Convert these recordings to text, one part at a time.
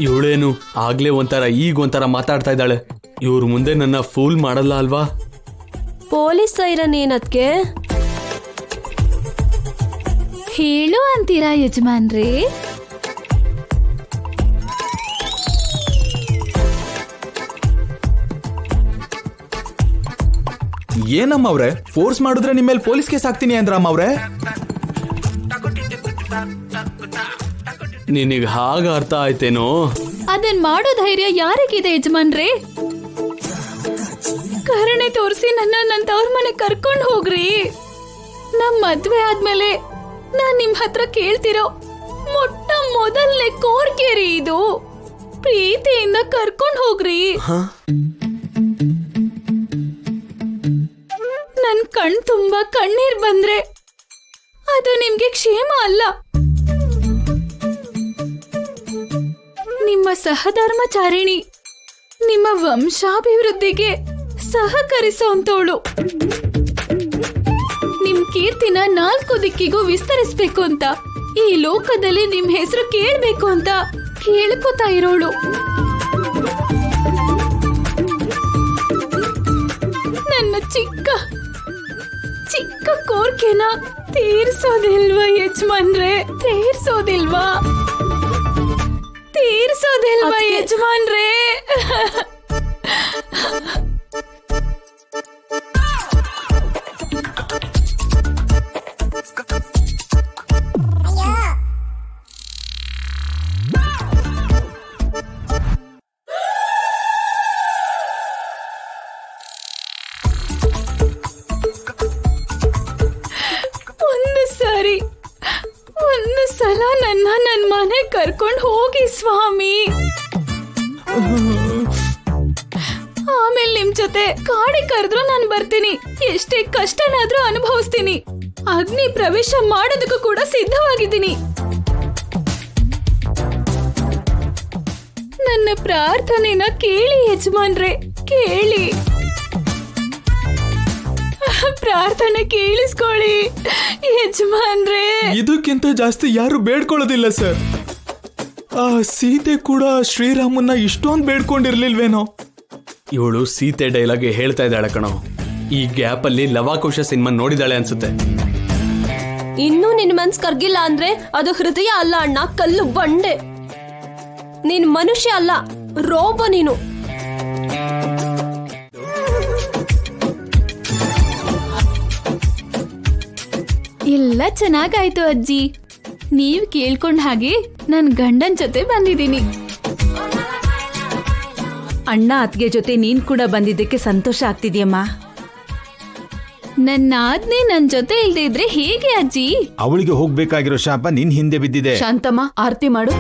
ಇವಳೇನು ಆಗ್ಲೇ ಒಂಥರ ಈಗ ಒಂಥರ ಮಾತಾಡ್ತಾ ಇದ್ದಾಳೆ. ಇವ್ರ ಮುಂದೆ ನನ್ನ ಫೂಲ್ ಮಾಡಲ್ಲ ಅಲ್ವಾ? ಪೊಲೀಸ್ ಸೈರನ್ ಏನದ್ಕೆ ಹೇಳು ಅಂತೀರಾ ಯಜಮಾನ್ರಿ? ಏನಮ್ಮ ಅವ್ರೆ, ಫೋರ್ಸ್ ಮಾಡಿದ್ರೆ ನಿಮ್ಮ ಮೇಲೆ ಪೊಲೀಸ್ ಕೇಸ್ ಹಾಕ್ತೀನಿ ಅಂದ್ರಮ್ಮ ಅವ್ರೆ. ನಿನಗೆ ಹಾಗ ಅರ್ಥ ಆಯ್ತೇನೋ? ಅದನ್ ಮಾಡೋ ಧೈರ್ಯ ಯಾರಿಗಿದೆ ಯಜಮಾನ್ರಿ? ಕರುಣೆ ತೋರಿಸಿ ನನ್ನ ತವ್ರ ಮನೆ ಕರ್ಕೊಂಡು ಹೋಗ್ರಿ. ನಮ್ ಮದ್ವೆ ಆದ್ಮೇಲೆ ನಾನ್ ನಿಮ್ ಹತ್ರ ಕೇಳ್ತಿರೋ ಮೊಟ್ಟ ಮೊದಲನೇ ಕೋರ್ಕೆರಿ ಇದು. ಪ್ರೀತಿಯಿಂದ ಕರ್ಕೊಂಡು ಹೋಗ್ರಿ. ನನ್ ಕಣ್ ತುಂಬಾ ಕಣ್ಣೀರ್ ಬಂದ್ರೆ ಅದು ನಿಮ್ಗೆ ಕ್ಷೇಮ ಅಲ್ಲ. ನಿಮ್ಮ ಸಹಧರ್ಮಚಾರಿಣಿ ನಿಮ್ಮ ವಂಶಾಭಿವೃದ್ಧಿಗೆ ಸಹಕರಿಸೋಂತವಳು. ನಿಮ್ ಕೀರ್ತಿನ 4 ದಿಕ್ಕಿಗೂ ವಿಸ್ತರಿಸ್ಬೇಕು ಅಂತ, ಈ ಲೋಕದಲ್ಲಿ ನಿಮ್ ಹೆಸರು ಕೇಳ್ಬೇಕು ಅಂತ ಕೇಳ್ಕೊತಾ ಇರೋಳು. ನನ್ನ ಚಿಕ್ಕ ಚಿಕ್ಕ ಕೋರ್ಕೆನ ತೀರ್ಸೋದಿಲ್ವಾ ಯಜಮಾನ್ರೆ? ತೀರ್ಸೋದಿಲ್ವಾ ಯಜಮಾನ್ರೆ? ಒಂದು ಸಲ ನನ್ನ ಮನೆ ಕರ್ಕೊಂಡು ಹೋಗಿ ಸ್ವಾಮಿ. ಆಮೇಲೆ ನಿಮ್ ಜೊತೆ ಕಾಡಿ ಕರೆದ್ರು ನಾನು ಬರ್ತೀನಿ. ಎಷ್ಟೇ ಕಷ್ಟನಾದ್ರೂ ಅನುಭವಿಸ್ತೀನಿ. ಅಗ್ನಿ ಪ್ರವೇಶ ಮಾಡೋದಕ್ಕೂ ಕೂಡ ಸಿದ್ಧವಾಗಿದ್ದೀನಿ. ನನ್ನ ಪ್ರಾರ್ಥನೆನ ಕೇಳಿ ಯಜಮಾನ್ರೆ, ಕೇಳಿ. ಪ್ರಾರ್ಥನೆ ಕೇಳಿಸ್ಕೊಳ್ಳಿ ಯಜಮಾನ್ರೆ. ಇದಕ್ಕಿಂತ ಜಾಸ್ತಿ ಯಾರು ಬೇಡ್ಕೊಳ್ಳೋದಿಲ್ಲ ಸರ್. ಆ ಸೀತೆ ಕೂಡ ಶ್ರೀರಾಮನ್ನ ಇಷ್ಟೊಂದು ಬೇಡ್ಕೊಂಡಿರ್ಲಿಲ್ವೇನೋ? ಇವಳು ಸೀತೆ ಡೈಲಾಗ್ ಹೇಳ್ತಾ ಇದ್ದಾಳೆ ಕಣೋ. ಈ ಗ್ಯಾಪ್ ಅಲ್ಲಿ ಲವಾಕುಶ ಸಿನಿಮಾ ನೋಡಿದಾಳೆ ಅನ್ಸುತ್ತೆ. ಇನ್ನೂ ನಿನ್ ಮನ್ಸ್ ಕರ್ಗಿಲ್ಲ ಅಂದ್ರೆ ಅದು ಹೃದಯ ಅಲ್ಲ ಅಣ್ಣ, ಕಲ್ಲು ಬಂಡೆ. ನೀನ್ ಮನುಷ್ಯ ಅಲ್ಲ, ರೋಬೋ ನೀನು. ಎಲ್ಲ ಚೆನ್ನಾಗಾಯ್ತು ಅಜ್ಜಿ. ನೀವ್ ಕೇಳ್ಕೊಂಡ್ ಹಾಗೆ ನನ್ ಗಂಡನ್ ಜೊತೆ ಬಂದಿದ್ದೀನಿ. ಅಣ್ಣ ಅತ್ಗೆ ಜೊತೆ ನೀನ್ ಕೂಡ ಬಂದಿದ್ದಕ್ಕೆ ಸಂತೋಷ ಆಗ್ತಿದ್ಯಮ್ಮ. ನನ್ನ ಆಜ್ಞೆ ನನ್ ಜೊತೆ ಇಲ್ದೇ ಇದ್ರೆ ಹೇಗೆ ಅಜ್ಜಿ? ಅವಳಿಗೆ ಹೋಗ್ಬೇಕಾಗಿರೋ ಶಾಪ ನಿನ್ ಹಿಂದೆ ಬಿದ್ದಿದೆ. ಶಾಂತಮ್ಮ, ಆರತಿ ಮಾಡು.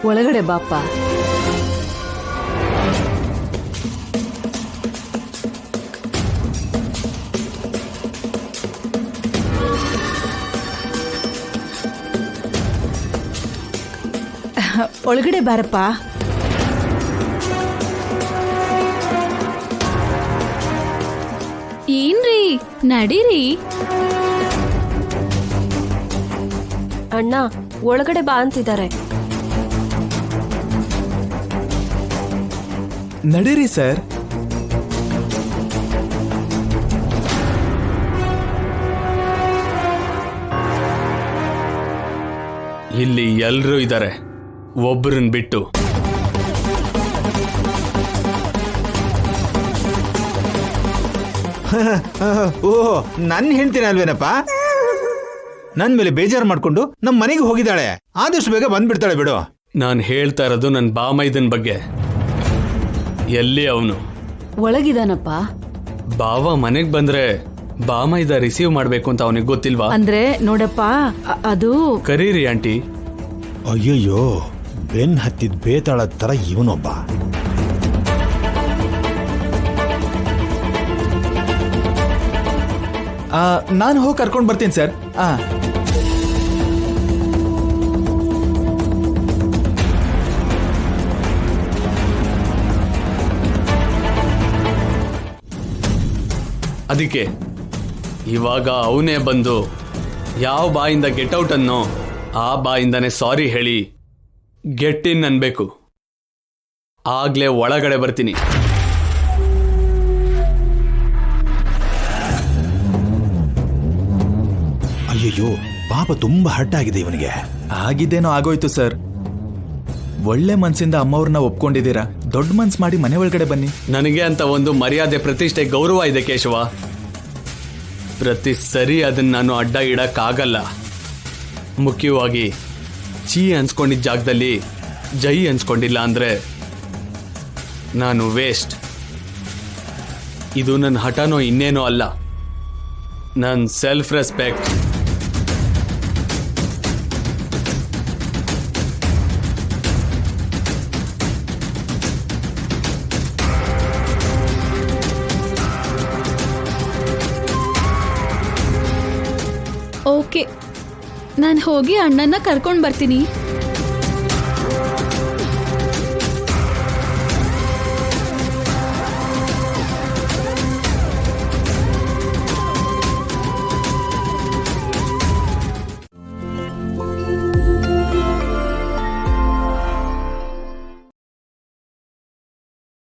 ಒಳಗಡೆ ಬಾಪ್ಪ. ಒಳಗಡೆ ಬಾರಪ್ಪ. ಏನ್ರಿ, ನಡೀರಿ. ಅಣ್ಣ ಒಳಗಡೆ ಬಾ ಅಂತಿದ್ದಾರೆ. ನಡೀರಿ ಸರ್. ಇಲ್ಲಿ ಎಲ್ರೂ ಇದ್ದಾರೆ, ಒಬ್ಬರನ್ನ ಬಿಟ್ಟು. ಓಹೋ, ನನ್ ಹೆಂಡ್ತೀನಿ ಅಲ್ವೇನಪ್ಪ? ನನ್ ಮೇಲೆ ಬೇಜಾರು ಮಾಡ್ಕೊಂಡು ನಮ್ ಮನೆಗೆ ಹೋಗಿದ್ದಾಳೆ. ಆದಷ್ಟು ಬೇಗ ಬಂದ್ಬಿಡ್ತಾಳೆ ಬಿಡು. ನಾನು ಹೇಳ್ತಾ ಇರೋದು ನನ್ನ ಬಾಮೈದನ್ ಬಗ್ಗೆ. ಎಲ್ಲಿ ಅವನು? ಒಳಗಿದಾನಪ್ಪ. ಬಾವ ಮನೆಗ್ ಬಂದ್ರೆ ಬಾಮೈದ ರಿಸೀವ್ ಮಾಡ್ಬೇಕು ಅಂತ ಅವನಿಗೆ ಗೊತ್ತಿಲ್ವಾ? ಅಂದ್ರೆ ನೋಡಪ್ಪ, ಅದು ಕರೀರಿ ಆಂಟಿ. ಅಯ್ಯಯ್ಯೋ, ಬೆನ್ ಹತ್ತಿದ ಬೇತಾಳ ತರ ಇವನೊಬ್ಬ. ನಾನು ಹೋಗಿ ಕರ್ಕೊಂಡು ಬರ್ತೀನಿ ಸರ್. ಅದಕ್ಕೆ ಇವಾಗ ಅವನೇ ಬಂದು ಯಾವ ಬಾಯಿಂದ ಗೆಟ್ ಔಟ್ ಅನ್ನೋ ಆ ಬಾಯಿಂದಾನೆ ಸಾರಿ ಹೇಳಿ ಗೆಟ್ ಇನ್ ಅನ್ಬೇಕು. ಆಗ್ಲೇ ಒಳಗಡೆ ಬರ್ತೀನಿ. ಅಯ್ಯಯ್ಯೋ, ಪಾಪ ತುಂಬಾ ಹರ್ಟ್ ಆಗಿದೆ ಇವನಿಗೆ. ಆಗಿದ್ದೇನೋ ಆಗೋಯ್ತು ಸರ್. ಒಳ್ಳೆ ಮನ್ಸಿಂದ ಅಮ್ಮವ್ರನ್ನ ಒಪ್ಕೊಂಡಿದ್ದೀರಾ, ದೊಡ್ಡ ಮನ್ಸ್ ಮಾಡಿ ಮನೆ ಒಳಗಡೆ ಬನ್ನಿ. ನನಗೆ ಅಂತ ಒಂದು ಮರ್ಯಾದೆ, ಪ್ರತಿಷ್ಠೆ, ಗೌರವ ಇದೆ ಕೇಶವ. ಪ್ರತಿ ಸರಿ ಅದನ್ನ ನಾನು ಅಡ್ಡ ಇಡಕ್ಕಾಗಲ್ಲ. ಮುಖ್ಯವಾಗಿ ಚೀ ಅನ್ಸ್ಕೊಂಡಿದ್ದ ಜಾಗದಲ್ಲಿ ಜೈ ಅನ್ಸ್ಕೊಂಡಿಲ್ಲ ಅಂದ್ರೆ ನಾನು ವೇಸ್ಟ್. ಇದು ನನ್ನ ಹಠನೋ ಇನ್ನೇನೋ ಅಲ್ಲ, ನನ್ನ ಸೆಲ್ಫ್ ರೆಸ್ಪೆಕ್ಟ್. ಓಕೆ, ನಾನು ಹೋಗಿ ಅಣ್ಣನ ಕರ್ಕೊಂಡು ಬರ್ತೀನಿ.